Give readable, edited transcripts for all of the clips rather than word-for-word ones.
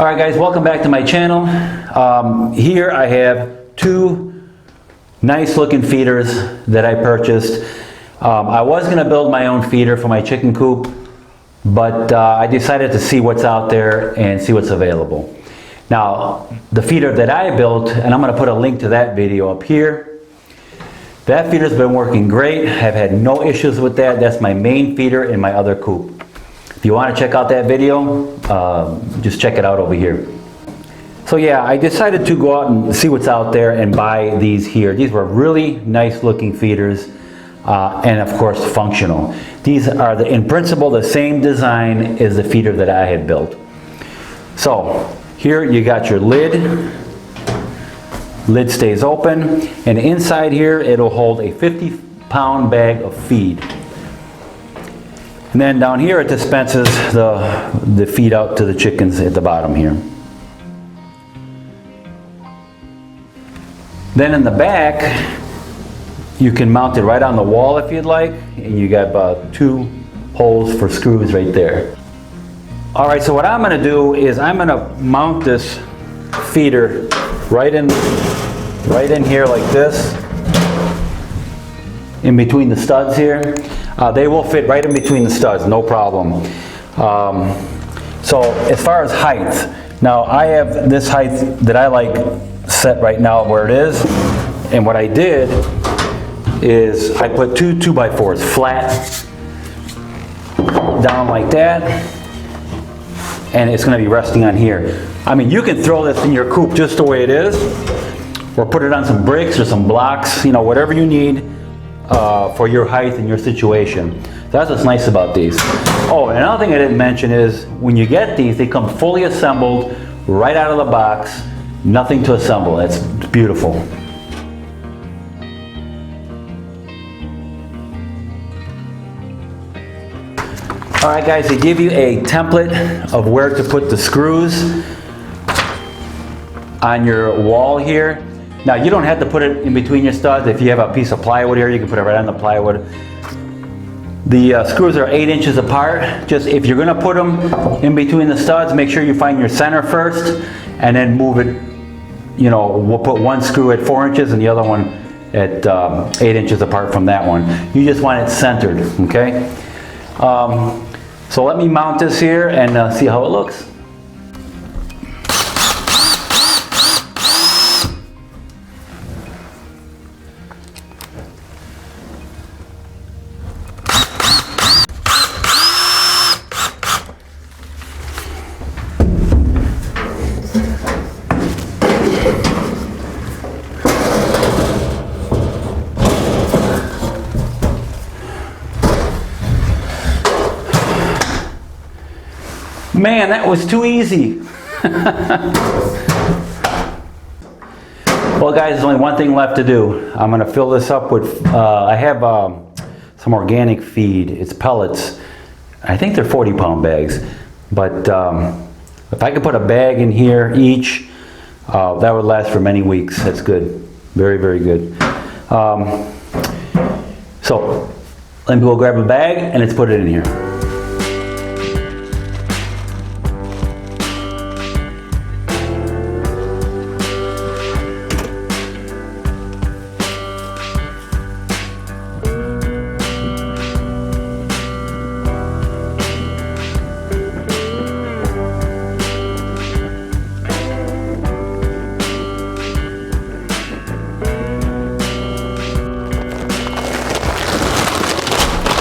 Alright guys, welcome back to my channel. Here I have two nice looking feeders that I purchased. I was going to build my own feeder for my chicken coop, but I decided to see what's out there and see what's available. Now, the feeder that I built, and I'm going to put a link to that video up here. That feeder's been working great. I've had no issues with that. That's my main feeder in my other coop. If you want to check out that video, just check it out over here. So yeah, I decided to go out and see what's out there and buy these here. These were really nice looking feeders and of course functional. These are in principle the same design as the feeder that I had built. So here you got your lid. Lid stays open, and inside here it'll hold a 50-pound bag of feed. And then down here it dispenses the feed out to the chickens at the bottom here. Then in the back, you can mount it right on the wall if you'd like, and you got about 2 holes for screws right there. Alright, so what I'm going to do is I'm going to mount this feeder right in here like this, in between the studs here. They will fit right in between the studs, no problem. So as far as height, now I have this height that I like set right now where it is, and what I did is I put 2 2x4s flat down like that, and it's going to be resting on here. I mean, you can throw this in your coop just the way it is, or put it on some bricks or some blocks, you know, whatever you need for your height and your situation. So that's what's nice about these. Oh, and another thing I didn't mention is when you get these, they come fully assembled right out of the box, nothing to assemble. That's beautiful. Alright guys, they give you a template of where to put the screws on your wall here. Now you don't have to put it in between your studs. If you have a piece of plywood here, you can put it right on the plywood. The screws are 8 inches apart. Just if you're going to put them in between the studs, make sure you find your center first and then move it. You know, we'll put one screw at 4 inches and the other one at 8 inches apart from that one. You just want it centered, okay? So let me mount this here and see how it looks. Man, that was too easy. Well guys, there's only one thing left to do. I'm going to fill this up with, I have some organic feed. It's pellets. I think they're 40-pound bags. But if I could put a bag in here each, that would last for many weeks. That's good. Very, very good. So let me go grab a bag and let's put it in here.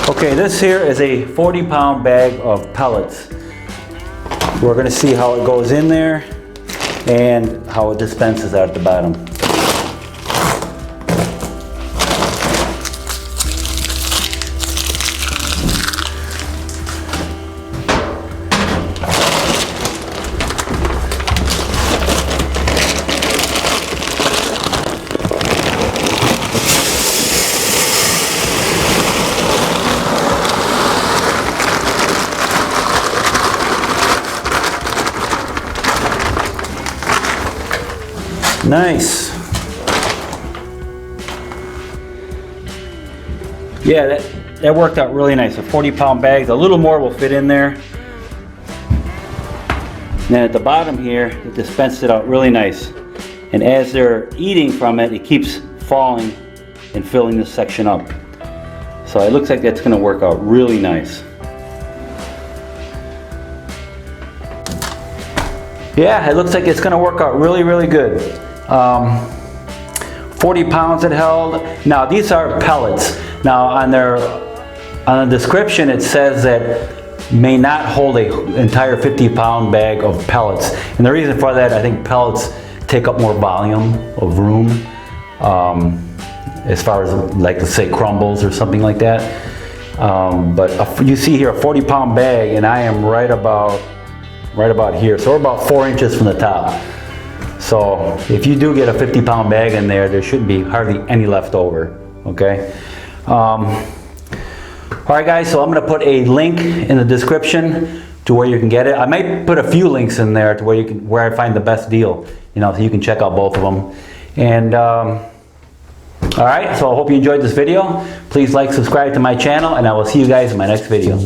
Okay, this here is a 40-pound bag of pellets. We're going to see how it goes in there and how it dispenses out at the bottom. Nice. Yeah, that worked out really nice. A 40-pound bag, a little more will fit in there. And then at the bottom here, it dispensed it out really nice. And as they're eating from it, it keeps falling and filling this section up. So it looks like that's going to work out really nice. Yeah, it looks like it's going to work out really, really good. 40 pounds it held. Now these are pellets. Now on the description it says that may not hold an entire 50-pound bag of pellets. And the reason for that, I think pellets take up more volume of room, as far as like let's say crumbles or something like that. But you see here a 40-pound bag, and I am right about here. So we're about 4 inches from the top. So if you do get a 50-pound bag in there, there shouldn't be hardly any left over. Okay. All right, guys. So I'm going to put a link in the description to where you can get it. I might put a few links in there to where I find the best deal. You know, so you can check out both of them. And all right. So I hope you enjoyed this video. Please like, subscribe to my channel, and I will see you guys in my next video.